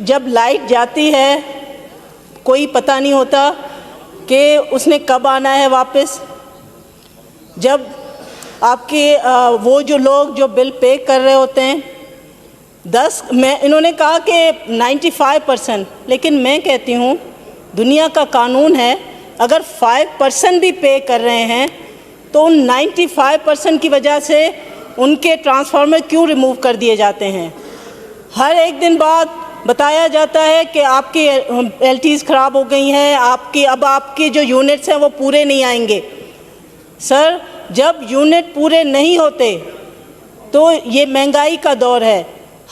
جب لائٹ جاتی ہے کوئی پتہ نہیں ہوتا کہ اس نے کب آنا ہے واپس. جب آپ کے وہ جو لوگ جو بل پے کر رہے ہوتے ہیں انہوں نے کہا کہ 95%، لیکن میں کہتی ہوں دنیا کا قانون ہے اگر 5% بھی پے کر رہے ہیں تو ان 95% کی وجہ سے ان کے ٹرانسفارمر کیوں ریموو کر دیے جاتے ہیں؟ ہر ایک دن بعد بتایا جاتا ہے کہ آپ کی ایل ٹیز خراب ہو گئی ہیں، اب آپ کے جو یونٹس ہیں وہ پورے نہیں آئیں گے. سر جب یونٹ پورے نہیں ہوتے تو یہ مہنگائی کا دور ہے،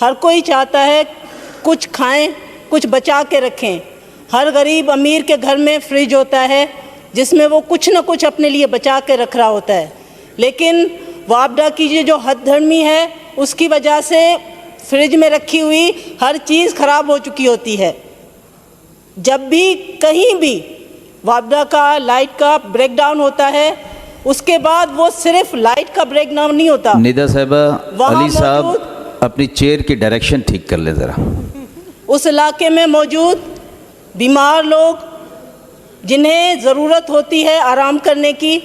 ہر کوئی چاہتا ہے کچھ کھائیں کچھ بچا کے رکھیں. ہر غریب امیر کے گھر میں فریج ہوتا ہے جس میں وہ کچھ نہ کچھ اپنے لیے بچا کے رکھ رہا ہوتا ہے، لیکن وابڈا کی جو حد دھرمی ہے اس کی وجہ سے فریج میں رکھی ہوئی ہر چیز خراب ہو چکی ہوتی ہے. جب بھی کہیں بھی وابڈا کا لائٹ کا بریک ڈاؤن ہوتا ہے اس کے بعد وہ صرف لائٹ کا بریک ڈاؤن نہیں ہوتا. ندا صاحبہ، علی صاحب اپنی چیئر کی ڈائریکشن ٹھیک کر لیں ذرا. اس علاقے میں موجود بیمار لوگ جنہیں ضرورت ہوتی ہے آرام کرنے کی،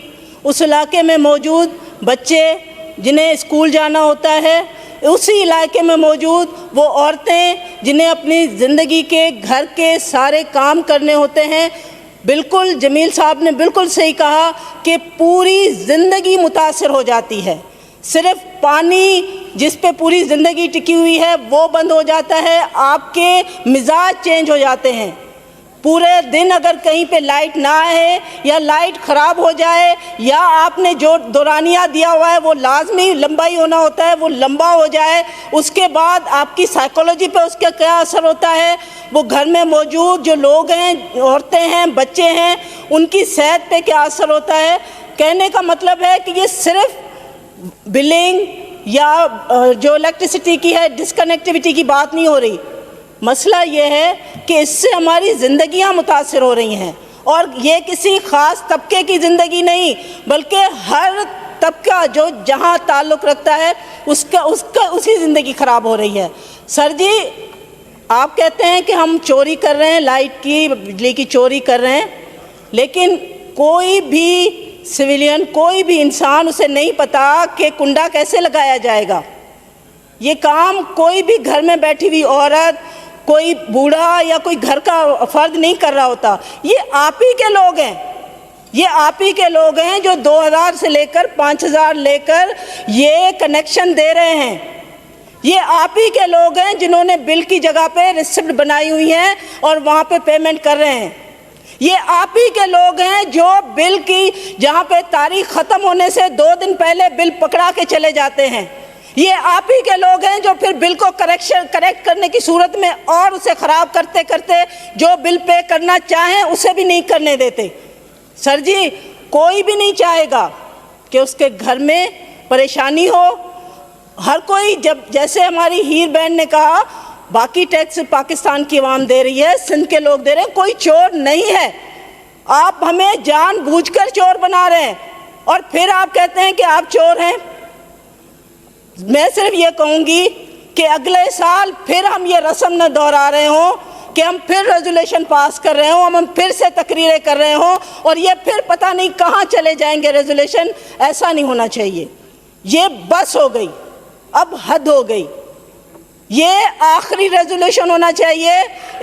اس علاقے میں موجود بچے جنہیں اسکول جانا ہوتا ہے، اسی علاقے میں موجود وہ عورتیں جنہیں اپنی زندگی کے گھر کے سارے کام کرنے ہوتے ہیں. بالکل جمیل صاحب نے بالکل صحیح کہا کہ پوری زندگی متاثر ہو جاتی ہے. صرف پانی جس پہ پوری زندگی ٹکی ہوئی ہے وہ بند ہو جاتا ہے، آپ کے مزاج چینج ہو جاتے ہیں. پورے دن اگر کہیں پہ لائٹ نہ آئے یا لائٹ خراب ہو جائے یا آپ نے جو دورانیہ دیا ہوا ہے وہ لازمی لمبا ہی ہونا ہوتا ہے وہ لمبا ہو جائے، اس کے بعد آپ کی سائیکولوجی پہ اس کا کیا اثر ہوتا ہے؟ وہ گھر میں موجود جو لوگ ہیں، عورتیں ہیں، بچے ہیں، ان کی صحت پہ کیا اثر ہوتا ہے؟ کہنے کا مطلب ہے کہ یہ صرف بلنگ یا جو الیکٹریسٹی کی ہے ڈسکنیکٹیوٹی کی بات نہیں ہو رہی. مسئلہ یہ ہے کہ اس سے ہماری زندگیاں متاثر ہو رہی ہیں، اور یہ کسی خاص طبقے کی زندگی نہیں بلکہ ہر طبقہ جو جہاں تعلق رکھتا ہے اسی زندگی خراب ہو رہی ہے. سر جی آپ کہتے ہیں کہ ہم چوری کر رہے ہیں، لائٹ کی بجلی کی چوری کر رہے ہیں، لیکن کوئی بھی سویلین کوئی بھی انسان اسے نہیں پتا کہ کنڈا کیسے لگایا جائے گا. یہ کام کوئی بھی گھر میں بیٹھی ہوئی عورت، کوئی بوڑھا یا کوئی گھر کا فرد نہیں کر رہا ہوتا. یہ آپ ہی کے لوگ ہیں، یہ آپ ہی کے لوگ ہیں جو 2000 سے لے کر 5000 لے کر یہ کنیکشن دے رہے ہیں. یہ آپ ہی کے لوگ ہیں جنہوں نے بل کی جگہ پہ ریسپٹ بنائی ہوئی ہیں اور وہاں پہ پیمنٹ کر رہے ہیں. یہ آپ ہی کے لوگ ہیں جو بل کی جہاں پہ تاریخ ختم ہونے سے 2 دن پہلے بل پکڑا کے چلے جاتے ہیں. یہ آپ ہی کے لوگ ہیں جو پھر بل کو کریکٹ کرنے کی صورت میں اور اسے خراب کرتے کرتے جو بل پے کرنا چاہیں اسے بھی نہیں کرنے دیتے. سر جی کوئی بھی نہیں چاہے گا کہ اس کے گھر میں پریشانی ہو. ہر کوئی جیسے ہماری ہیر بہن نے کہا باقی ٹیکس پاکستان کی عوام دے رہی ہے، سندھ کے لوگ دے رہے ہیں، کوئی چور نہیں ہے. آپ ہمیں جان بوجھ کر چور بنا رہے ہیں اور پھر آپ کہتے ہیں کہ آپ چور ہیں. میں صرف یہ کہوں گی کہ اگلے سال پھر ہم یہ رسم نہ دہرا رہے ہوں کہ ہم پھر ریزولوشن پاس کر رہے ہوں، ہم پھر سے تقریریں کر رہے ہوں اور یہ پھر پتہ نہیں کہاں چلے جائیں گے ریزولوشن. ایسا نہیں ہونا چاہیے. یہ بس ہو گئی، اب حد ہو گئی. یہ آخری ریزولوشن ہونا چاہیے،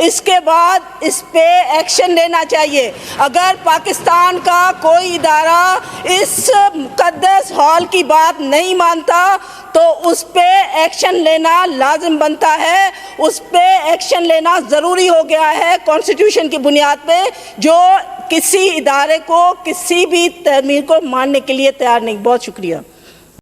اس کے بعد اس پہ ایکشن لینا چاہیے. اگر پاکستان کا کوئی ادارہ اس مقدس ہال کی بات نہیں مانتا تو اس پہ ایکشن لینا لازم بنتا ہے، اس پہ ایکشن لینا ضروری ہو گیا ہے کانسٹیٹیوشن کی بنیاد پہ، جو کسی ادارے کو کسی بھی تعمیر کو ماننے کے لیے تیار نہیں. بہت شکریہ.